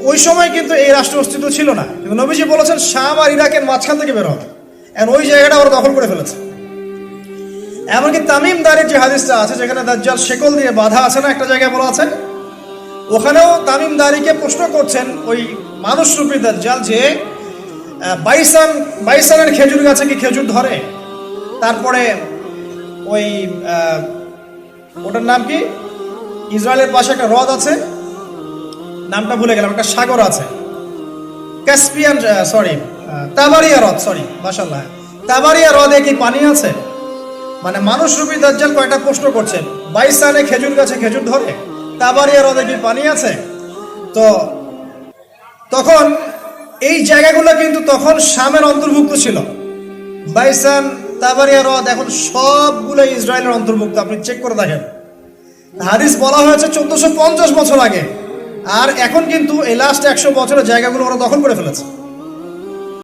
ওই সময় কিন্তু এই রাষ্ট্র অস্তিত্ব ছিল না, কিন্তু নবীজি বলেছেন শাম আর ইরাকের মাঝখান থেকে বের হবে, আর ওই জায়গাটা ওরা দখল করে ফেলেছে। এমনকি তামিম দারির যে হাদিসটা আছে, যেখানে দাজ্জাল শেকল দিয়ে বাঁধা আছে না, একটা জায়গায় বলা আছে, ওখানেও তামিম দারিকে প্রশ্ন করছেন ওই মানুষরূপী দাজ্জাল যে বাইসানের খেজুর গাছে কি খেজুর ধরে? তারপরে ওই ওটার নাম কি, ইসরায়েলের পাশে একটা হ্রদ আছে, নামটা ভুলে গেলাম, একটা সাগর আছে, ক্যাসপিয়ান, তাবারিয়া হ্রদ, মাশাআল্লাহ, তাবারিয়া হ্রদে কি পানি আছে? মানে মানুষরূপী দাজ্জাল কয়টা প্রশ্ন করছেন, বাইসানে খেজুর গাছে খেজুর ধরে, তাবারিয়া হ্রদে কি পানি আছে? তো তখন এই জায়গাগুলো কিন্তু তখন শামের অন্তর্ভুক্ত ছিল। বাইসান, তাবারিয়া হ্রদ এখন সবগুলো ইসরায়েলের অন্তর্ভুক্ত, আপনি চেক করে দেখেন। হাদিস বলা হয়েছে 1450 বছর আগে, আর এখন কিন্তু এই লাস্ট 100 বছরের জায়গাগুলো ওরা দখল করে ফেলেছে।